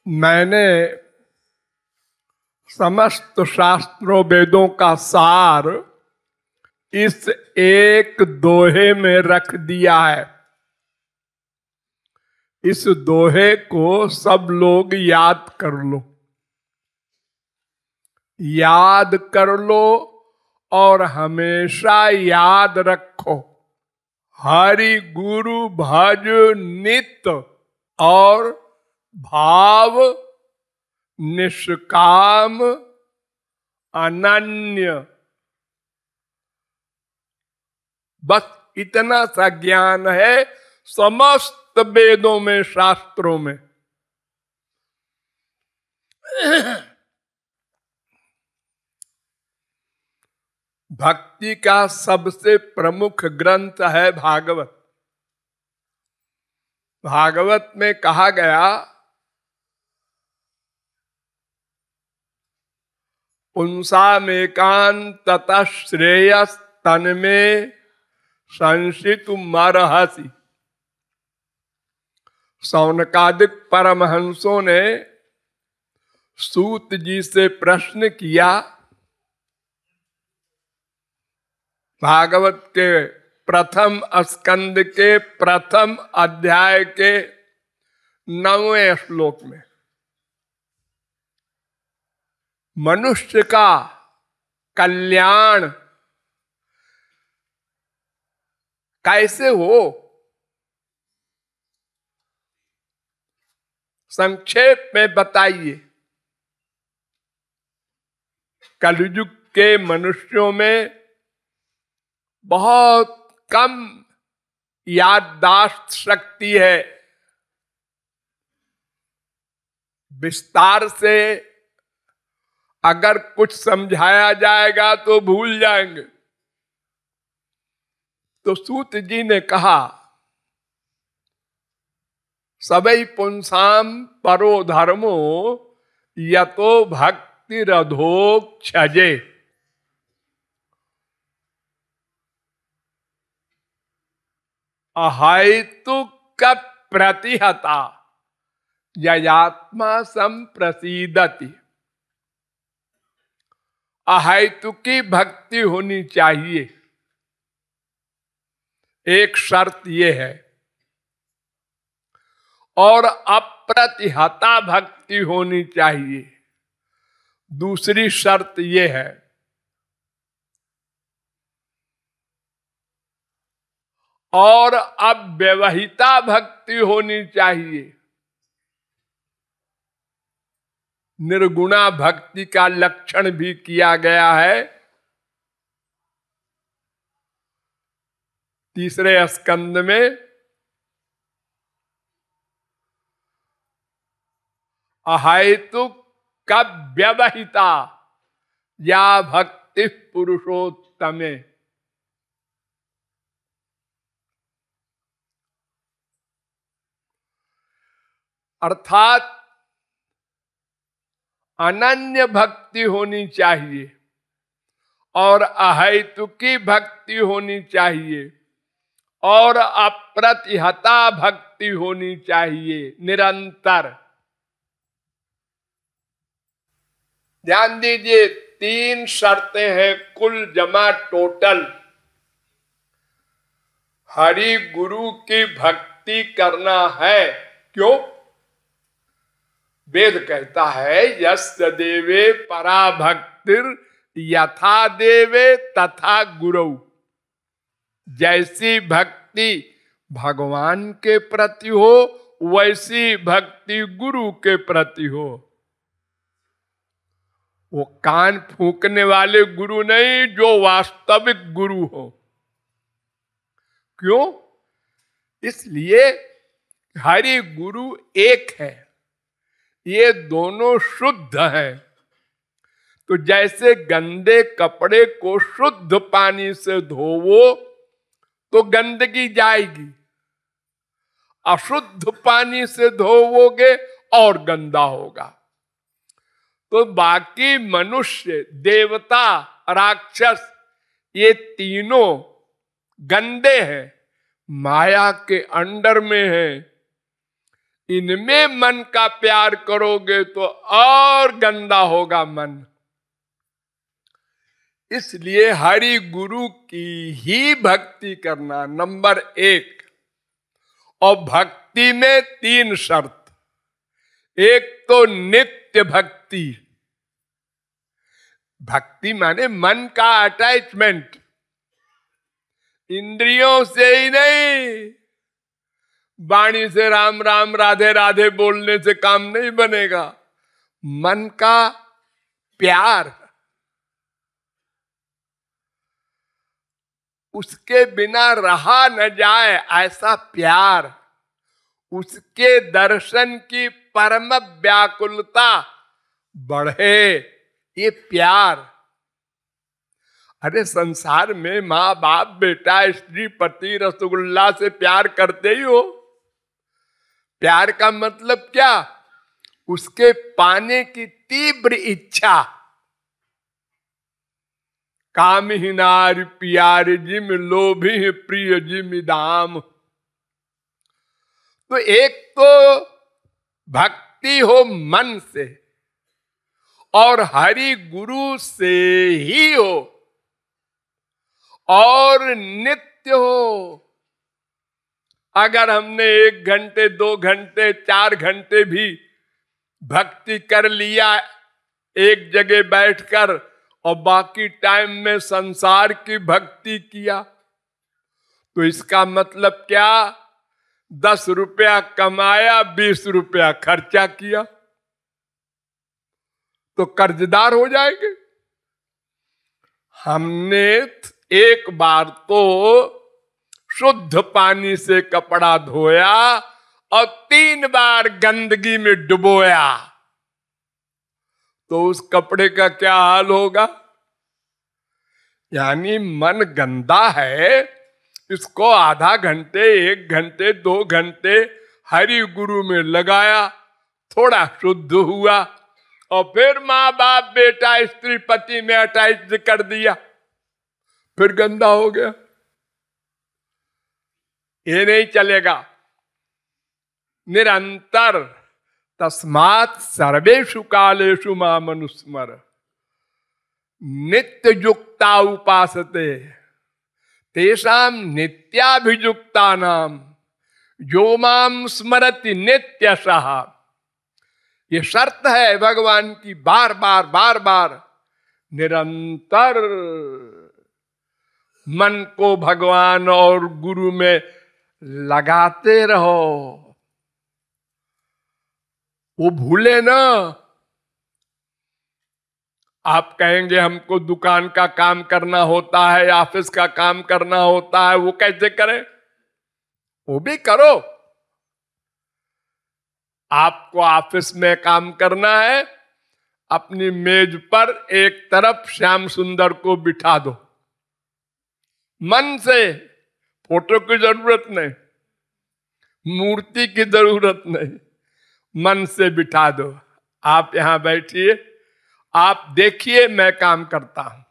मैंने समस्त शास्त्रों वेदों का सार इस एक दोहे में रख दिया है। इस दोहे को सब लोग याद कर लो, याद कर लो और हमेशा याद रखो। हरि गुरु भज नित और भाव निष्काम अनन्य। बस इतना सा ज्ञान है समस्त वेदों में, शास्त्रों में। भक्ति का सबसे प्रमुख ग्रंथ है भागवत। भागवत में कहा गया, पुंसामेकांततः श्रेयस तन्मे संशितुमर्हसि। शौनकादिक परमहंसों ने सूत जी से प्रश्न किया, भागवत के प्रथम स्कंद के प्रथम अध्याय के 9वें श्लोक में, मनुष्य का कल्याण कैसे हो, संक्षेप में बताइए। कलयुग के मनुष्यों में बहुत कम याददाश्त शक्ति है। विस्तार से अगर कुछ समझाया जाएगा तो भूल जाएंगे। तो सूत जी ने कहा, सबई पुंसाम परो धर्मो यतो भक्तिरधोक्षजे। अहैतुक प्रतिहता ययात्मा संप्रसीदति। अहैतुकी भक्ति होनी चाहिए। एक शर्त यह है, और अप्रतिहता भक्ति होनी चाहिए। दूसरी शर्त यह है, और अव्यवहिता भक्ति होनी चाहिए। निर्गुणा भक्ति का लक्षण भी किया गया है 3 स्कंद में। अहैतुक व्यवहिता या भक्ति पुरुषोत्तमे। अर्थात अनन्य भक्ति होनी चाहिए और अहैतुकी भक्ति होनी चाहिए और अप्रतिहता भक्ति होनी चाहिए, निरंतर। ध्यान दीजिए, 3 शर्तें हैं कुल जमा टोटल। हरि गुरु की भक्ति करना है। क्यों? वेद कहता है, यस्य देवे परा भक्तिर यथा देवे तथा गुरु। जैसी भक्ति भगवान के प्रति हो वैसी भक्ति गुरु के प्रति हो। वो कान फूंकने वाले गुरु नहीं, जो वास्तविक गुरु हो। क्यों? इसलिए हरि गुरु एक है, ये दोनों शुद्ध हैं। तो जैसे गंदे कपड़े को शुद्ध पानी से धोवो तो गंदगी जाएगी, अशुद्ध पानी से धोवोगे और गंदा होगा। तो बाकी मनुष्य, देवता, राक्षस, ये तीनों गंदे हैं, माया के अंडर में हैं। इनमें मन का प्यार करोगे तो और गंदा होगा मन। इसलिए हरि गुरु की ही भक्ति करना नंबर 1। और भक्ति में 3 शर्त। एक तो नित्य भक्ति। भक्ति माने मन का अटैचमेंट, इंद्रियों से ही नहीं। वाणी से राम राम राधे राधे बोलने से काम नहीं बनेगा। मन का प्यार, उसके बिना रहा न जाए ऐसा प्यार, उसके दर्शन की परम व्याकुलता बढ़े, ये प्यार। अरे संसार में माँ बाप बेटा स्त्री पति रसगुल्ला से प्यार करते ही हो। प्यार का मतलब क्या? उसके पाने की तीव्र इच्छा। काम ही नार प्यार जिम लोभी प्रिय जिम दाम। तो एक तो भक्ति हो मन से और हरि गुरु से ही हो और नित्य हो। अगर हमने 1 घंटे 2 घंटे 4 घंटे भी भक्ति कर लिया एक जगह बैठकर और बाकी टाइम में संसार की भक्ति किया, तो इसका मतलब क्या? 10 रुपया कमाया, 20 रुपया खर्चा किया, तो कर्जदार हो जाएंगे। हमने एक बार तो शुद्ध पानी से कपड़ा धोया और 3 बार गंदगी में डुबोया, तो उस कपड़े का क्या हाल होगा? यानी मन गंदा है, इसको आधा घंटे 1 घंटे 2 घंटे हरि गुरु में लगाया, थोड़ा शुद्ध हुआ और फिर माँ बाप बेटा स्त्री पति में अटैच कर दिया, फिर गंदा हो गया। ये नहीं चलेगा। निरंतर तस्मात् सर्वेषु कालेषु माम अनुस्मर नित्य युक्ता उपासते तेषाम नित्याभियुक्ता नाम जो माम स्मरति नित्यशः। ये शर्त है भगवान की, बार बार बार बार निरंतर मन को भगवान और गुरु में लगाते रहो। वो भूले ना। आप कहेंगे हमको दुकान का काम करना होता है, ऑफिस का काम करना होता है, वो कैसे करें? वो भी करो। आपको ऑफिस में काम करना है, अपनी मेज पर एक तरफ श्याम सुंदर को बिठा दो, मन से। फोटो की जरूरत नहीं, मूर्ति की जरूरत नहीं, मन से बिठा दो। आप यहां बैठिए, आप देखिए मैं काम करता हूं।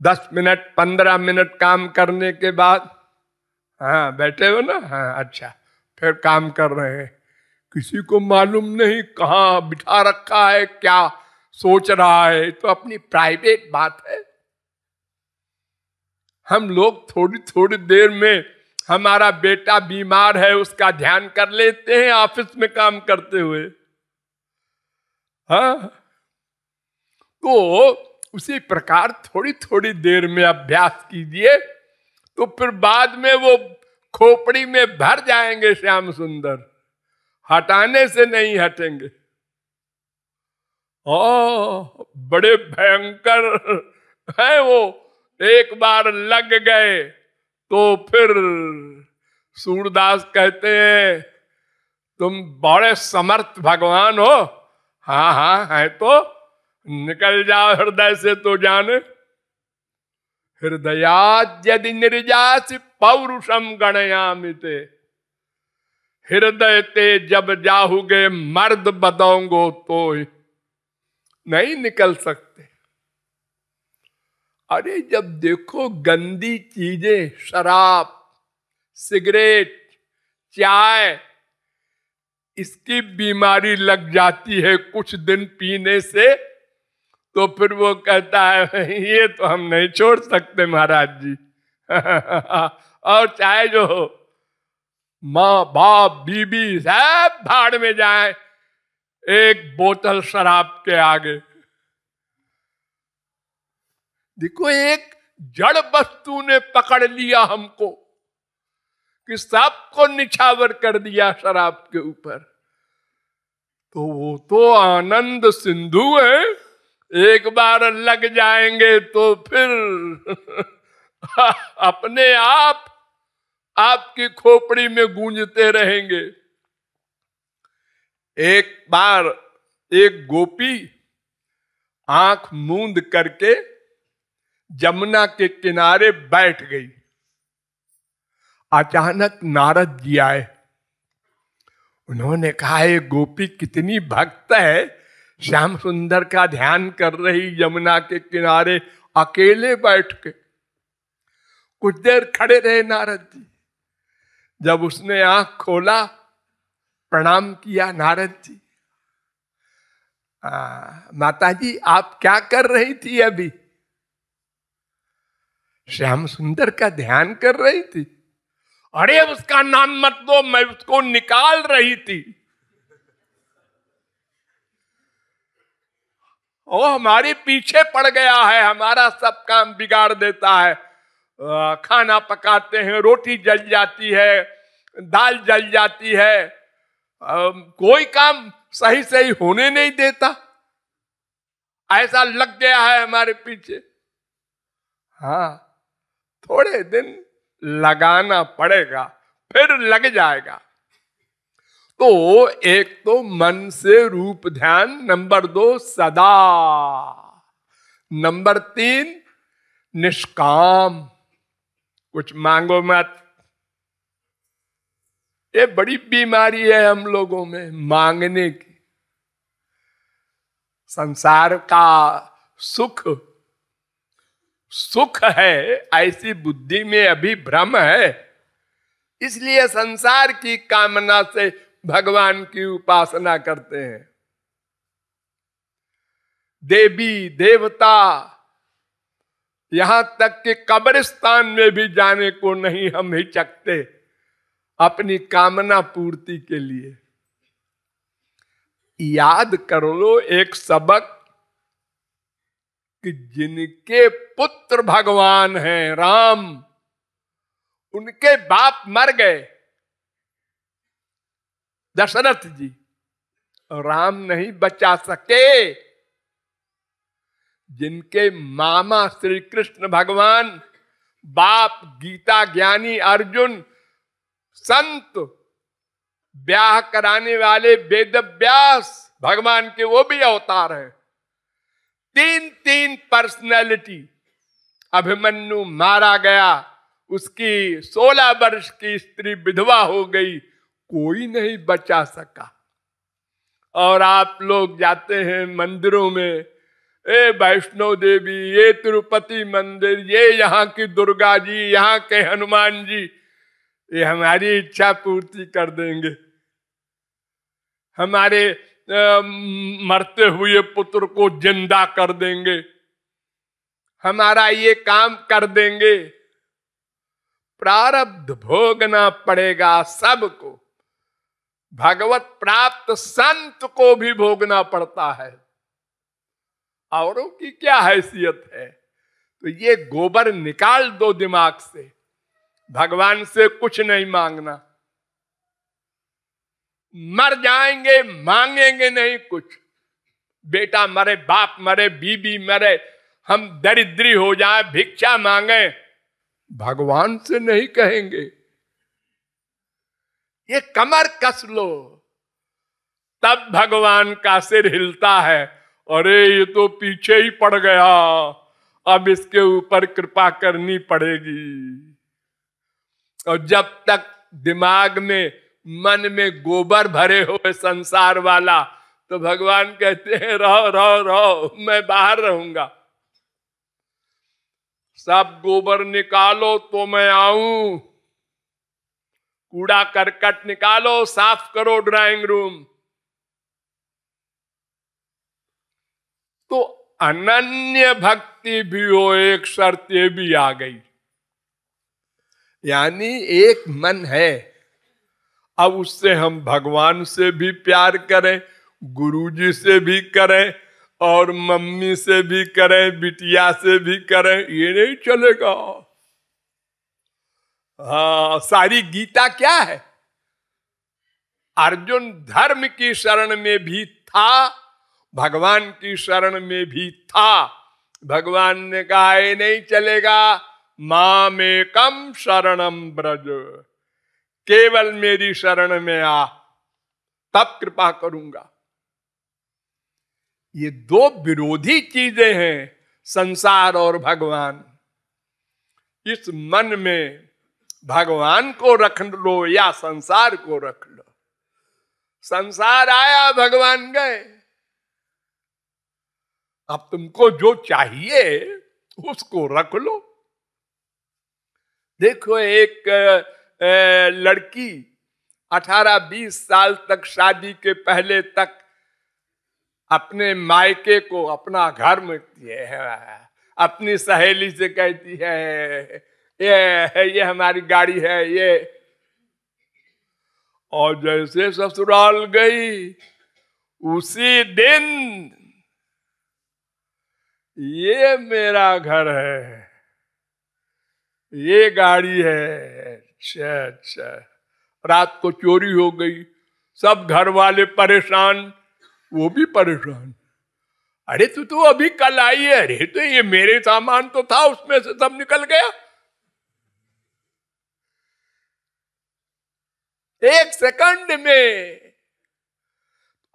10 मिनट 15 मिनट काम करने के बाद, हाँ बैठे हो ना, हाँ अच्छा, फिर काम कर रहे हैं। किसी को मालूम नहीं कहाँ बिठा रखा है, क्या सोच रहा है, तो अपनी प्राइवेट बात है। हम लोग थोड़ी थोड़ी देर में, हमारा बेटा बीमार है उसका ध्यान कर लेते हैं ऑफिस में काम करते हुए। हाँ, तो उसी प्रकार थोड़ी थोड़ी देर में अभ्यास कीजिए, तो फिर बाद में वो खोपड़ी में भर जाएंगे श्याम सुंदर, हटाने से नहीं हटेंगे। बड़े भयंकर है वो, एक बार लग गए तो फिर सूरदास कहते हैं तुम बड़े समर्थ भगवान हो। हाँ हाँ है, तो निकल जाओ हृदय से तो जाने। हृदयाद यदि निर्जासि पौरुषम गणयामिते। हृदय ते जब जाहुगे मर्द बदोंगो तो नहीं निकल सकते। अरे जब देखो गंदी चीजें, शराब, सिगरेट, चाय, इसकी बीमारी लग जाती है कुछ दिन पीने से, तो फिर वो कहता है ये तो हम नहीं छोड़ सकते महाराज जी। और चाहे जो हो, माँ बाप बीबी सब भाड़ में जाए एक बोतल शराब के आगे। देखो, एक जड़ वस्तु ने पकड़ लिया हमको कि सबको निछावर कर दिया शराब के ऊपर। तो वो तो आनंद सिंधु है, एक बार लग जाएंगे तो फिर अपने आप आपकी खोपड़ी में गूंजते रहेंगे। एक बार एक गोपी आंख मूंद करके जमुना के किनारे बैठ गई। अचानक नारद जी आए। उन्होंने कहा, ये गोपी कितनी भक्त है, श्याम सुंदर का ध्यान कर रही यमुना के किनारे अकेले बैठ के। कुछ देर खड़े रहे नारद जी। जब उसने आंख खोला, प्रणाम किया। नारद जी, माता जी आप क्या कर रही थी अभी? श्याम सुंदर का ध्यान कर रही थी। अरे उसका नाम मत दो, मैं उसको निकाल रही थी। वो हमारे पीछे पड़ गया है, हमारा सब काम बिगाड़ देता है। खाना पकाते हैं, रोटी जल जाती है, दाल जल जाती है, कोई काम सही सही होने नहीं देता। ऐसा लग गया है हमारे पीछे। हाँ, थोड़े दिन लगाना पड़ेगा, फिर लग जाएगा। तो एक तो मन से रूप ध्यान, नंबर 2 सदा, नंबर 3 निष्काम, कुछ मांगो मत। ये बड़ी बीमारी है हम लोगों में, मांगने की। संसार का सुख सुख है ऐसी बुद्धि में अभी भ्रम है, इसलिए संसार की कामना से भगवान की उपासना करते हैं। देवी देवता, यहां तक कि कब्रिस्तान में भी जाने को नहीं हम हिचकते अपनी कामना पूर्ति के लिए। याद कर लो एक सबक कि जिनके पुत्र भगवान हैं राम, उनके बाप मर गए, दशरथ जी, राम नहीं बचा सके। जिनके मामा श्री कृष्ण भगवान, बाप गीता ज्ञानी अर्जुन, संत ब्याह कराने वाले वेद व्यास भगवान के, वो भी अवतार हैं। 3 पर्सनैलिटी। अभिमन्यु मारा गया, उसकी 16 वर्ष की स्त्री विधवा हो गई, कोई नहीं बचा सका। और आप लोग जाते हैं मंदिरों में, ए वैष्णो देवी, ये तिरुपति मंदिर, ये यहाँ की दुर्गा जी, यहाँ के हनुमान जी, ये हमारी इच्छा पूर्ति कर देंगे, हमारे मरते हुए पुत्र को जिंदा कर देंगे, हमारा ये काम कर देंगे। प्रारब्ध भोगना पड़ेगा सबको। भगवत प्राप्त संत को भी भोगना पड़ता है, औरों की क्या हैसियत है। तो ये गोबर निकाल दो दिमाग से, भगवान से कुछ नहीं मांगना। मर जाएंगे, मांगेंगे नहीं कुछ। बेटा मरे, बाप मरे, बीबी मरे, हम दरिद्री हो जाए, भिक्षा मांगे, भगवान से नहीं कहेंगे। ये कमर कस लो, तब भगवान का सिर हिलता है। अरे ये तो पीछे ही पड़ गया, अब इसके ऊपर कृपा करनी पड़ेगी। और जब तक दिमाग में, मन में गोबर भरे हुए संसार वाला, तो भगवान कहते हैं रहो रहो रहो, मैं बाहर रहूंगा। सब गोबर निकालो तो मैं आऊं। कूड़ा करकट निकालो, साफ करो ड्राइंग रूम। तो अनन्य भक्ति भी हो, एक शर्त ये भी आ गई, यानी एक मन है। अब उससे हम भगवान से भी प्यार करें, गुरुजी से भी करें, और मम्मी से भी करें, बिटिया से भी करें, ये नहीं चलेगा। हाँ, सारी गीता क्या है? अर्जुन धर्म की शरण में भी था, भगवान की शरण में भी था। भगवान ने कहा ये नहीं चलेगा, मामेकम शरणम ब्रज, केवल मेरी शरण में आ, तब कृपा करूंगा। ये दो विरोधी चीजें हैं, संसार और भगवान। इस मन में भगवान को रख लो या संसार को रख लो। संसार आया, भगवान गए। अब तुमको जो चाहिए उसको रख लो। देखो, एक लड़की 18-20 साल तक, शादी के पहले तक अपने मायके को अपना घर में, अपनी सहेली से कहती है ये हमारी गाड़ी है ये, और जैसे ससुराल गई उसी दिन ये मेरा घर है, ये गाड़ी है। अच्छा, रात को चोरी हो गई, सब घर वाले परेशान, वो भी परेशान। अरे तू तो अभी कल आई है, अरे तो ये मेरे सामान तो था, उसमें से सब निकल गया। एक सेकंड में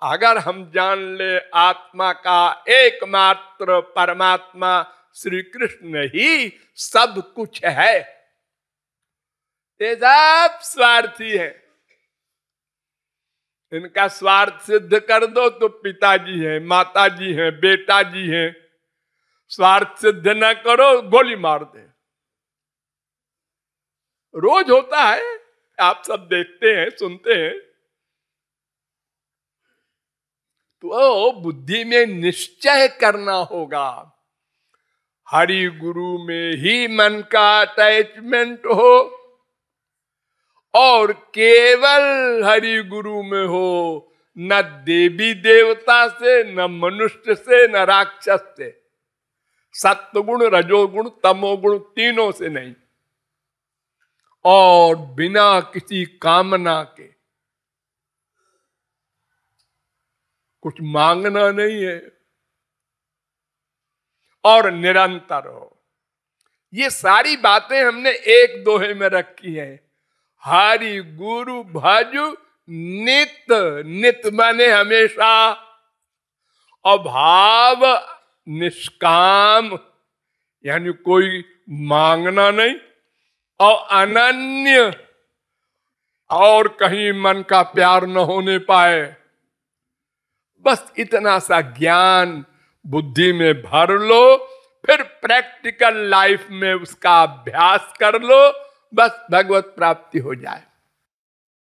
अगर हम जान ले आत्मा का एकमात्र परमात्मा श्री कृष्ण ही सब कुछ है, ये सब स्वार्थी है। इनका स्वार्थ सिद्ध कर दो तो पिताजी हैं, माताजी हैं, बेटा जी हैं। स्वार्थ सिद्ध न करो, गोली मार दे। रोज होता है, आप सब देखते हैं, सुनते हैं। तो बुद्धि में निश्चय करना होगा, हरि गुरु में ही मन का अटैचमेंट हो, और केवल हरि गुरु में हो, न देवी देवता से, न मनुष्य से, न राक्षस से, सत्वगुण, रजोगुण, तमोगुण, तीनों से नहीं, और बिना किसी कामना के। कुछ मांगना नहीं है, और निरंतर हो। ये सारी बातें हमने एक दोहे में रखी हैं, हरि गुरु भजु नित, नित माने हमेशा, और भाव निष्काम, यानी कोई मांगना नहीं, और अनन्य, और कहीं मन का प्यार न होने पाए। बस इतना सा ज्ञान बुद्धि में भर लो, फिर प्रैक्टिकल लाइफ में उसका अभ्यास कर लो, बस भगवत प्राप्ति हो जाए।